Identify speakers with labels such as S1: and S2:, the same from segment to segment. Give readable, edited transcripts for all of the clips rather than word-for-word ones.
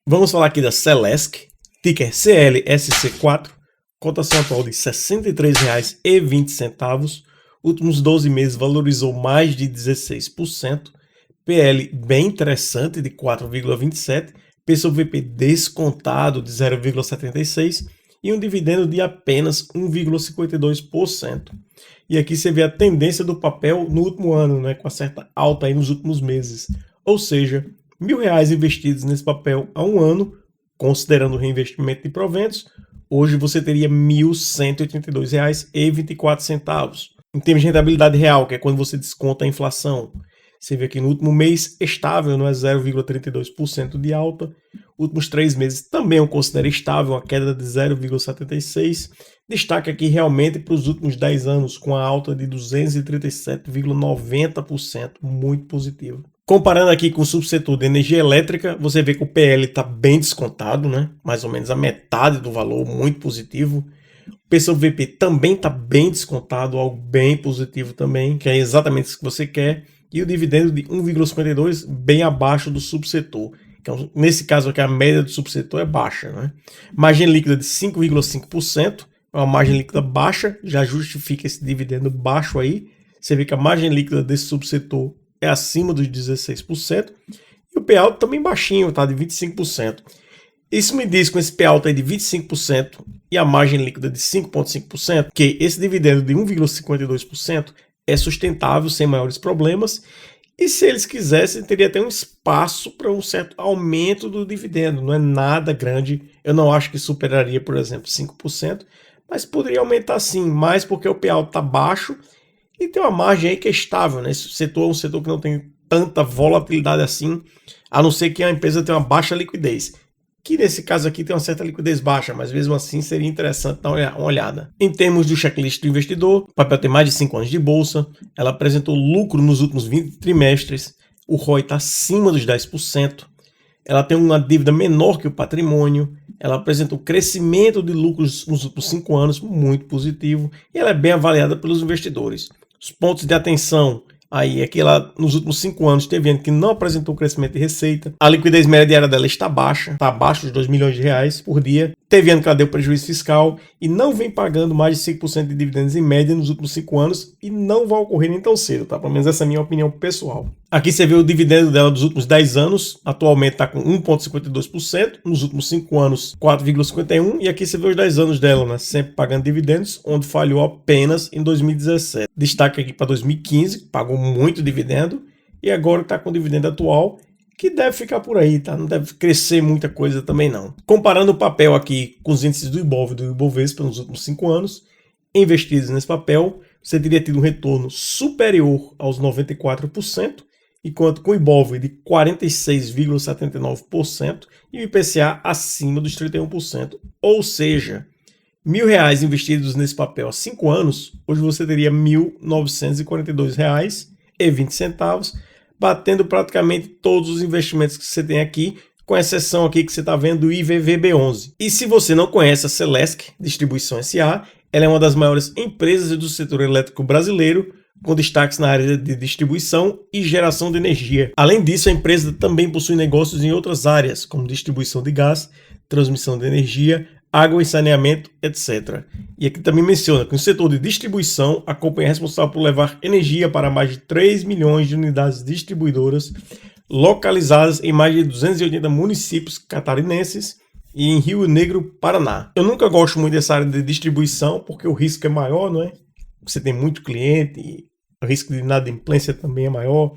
S1: Vamos falar aqui da Celesc, ticker CLSC4, cotação atual de R$ 63,20. Últimos 12 meses valorizou mais de 16%, PL bem interessante de 4,27, P sobre VP descontado de 0,76 e um dividendo de apenas 1,52%. E aqui você vê a tendência do papel no último ano, né, com uma certa alta aí nos últimos meses. Ou seja, R$ 1.000 investidos nesse papel há um ano, considerando o reinvestimento de proventos, hoje você teria R$ 1.182,24. Em termos de rentabilidade real, que é quando você desconta a inflação, você vê aqui no último mês estável, não é 0,32% de alta. Últimos 3 meses também eu considero estável, uma queda de 0,76%. Destaque aqui realmente para os últimos 10 anos, com a alta de 237,90%, muito positivo. Comparando aqui com o subsetor de energia elétrica, você vê que o PL está bem descontado, né? Mais ou menos a metade do valor, muito positivo. O P sobre VP também está bem descontado, algo bem positivo também, que é exatamente isso que você quer. E o dividendo de 1,52, bem abaixo do subsetor. Então, nesse caso aqui, a média do subsetor é baixa, né? Margem líquida de 5,5%, é uma margem líquida baixa, já justifica esse dividendo baixo aí. Você vê que a margem líquida desse subsetor é acima dos 16%. E o payout também baixinho, tá? De 25%. Isso me diz, com esse payout aí de 25% e a margem líquida de 5,5%, que esse dividendo de 1,52% é sustentável, sem maiores problemas. E se eles quisessem, teria até um espaço para um certo aumento do dividendo. Não é nada grande. Eu não acho que superaria, por exemplo, 5%, mas poderia aumentar sim, mais porque o payout está baixo e tem uma margem aí que é estável, né? Esse setor é um setor que não tem tanta volatilidade assim, a não ser que a empresa tenha uma baixa liquidez, que nesse caso aqui tem uma certa liquidez baixa, mas mesmo assim seria interessante dar uma olhada. Em termos do checklist do investidor, o papel tem mais de 5 anos de bolsa, ela apresentou lucro nos últimos 20 trimestres, o ROI está acima dos 10%, ela tem uma dívida menor que o patrimônio, ela apresentou crescimento de lucros nos últimos 5 anos, muito positivo, e ela é bem avaliada pelos investidores. Os pontos de atenção aí é que ela, nos últimos 5 anos, teve ano que não apresentou crescimento de receita. A liquidez média diária dela está baixa, está abaixo dos R$ 2 milhões por dia. Teve ano que ela deu prejuízo fiscal e não vem pagando mais de 5% de dividendos em média nos últimos 5 anos e não vai ocorrer nem tão cedo, tá? Pelo menos essa é a minha opinião pessoal. Aqui você vê o dividendo dela dos últimos 10 anos, atualmente está com 1,52%, nos últimos 5 anos 4,51%, e aqui você vê os 10 anos dela, né? Sempre pagando dividendos, onde falhou apenas em 2017. Destaque aqui para 2015, pagou muito dividendo, e agora está com o dividendo atual, que deve ficar por aí, tá? Não deve crescer muita coisa também não. Comparando o papel aqui com os índices do Ibov e do Ibovespa nos últimos 5 anos, investidos nesse papel, você teria tido um retorno superior aos 94%, enquanto com o Ibov de 46,79% e o IPCA acima dos 31%. Ou seja, R$ 1.000 investidos nesse papel há 5 anos, hoje você teria R$ 1.942,20, batendo praticamente todos os investimentos que você tem aqui, com exceção aqui que você está vendo do IVVB11. E se você não conhece a Celesc Distribuição S.A., ela é uma das maiores empresas do setor elétrico brasileiro, com destaques na área de distribuição e geração de energia. Além disso, a empresa também possui negócios em outras áreas, como distribuição de gás, transmissão de energia, água e saneamento, etc. E aqui também menciona que no setor de distribuição, a companhia é responsável por levar energia para mais de 3 milhões de unidades distribuidoras, localizadas em mais de 280 municípios catarinenses e em Rio Negro, Paraná. Eu nunca gosto muito dessa área de distribuição, porque o risco é maior, não é? Você tem muito cliente, e o risco de inadimplência também é maior,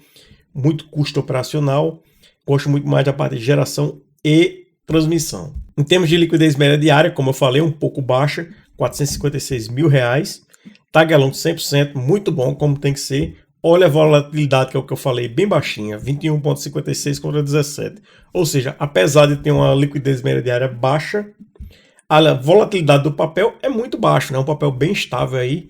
S1: muito custo operacional. Gosto muito mais da parte de geração e transmissão. Em termos de liquidez média diária, como eu falei, um pouco baixa, R$ 456 mil. TAG a longo de 100%, muito bom, como tem que ser. Olha a volatilidade, que é o que eu falei, bem baixinha, 21,56 contra 17. Ou seja, apesar de ter uma liquidez média diária baixa, a volatilidade do papel é muito baixa, né? Um papel bem estável aí.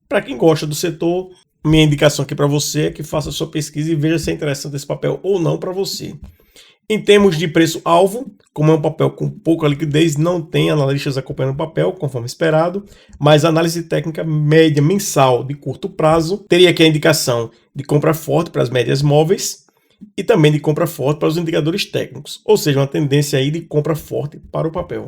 S1: Para quem gosta do setor, minha indicação aqui para você é que faça a sua pesquisa e veja se é interessante esse papel ou não para você. Em termos de preço-alvo, como é um papel com pouca liquidez, não tem analistas acompanhando o papel, conforme esperado, mas a análise técnica média mensal de curto prazo teria aqui a indicação de compra forte para as médias móveis e também de compra forte para os indicadores técnicos, ou seja, uma tendência aí de compra forte para o papel.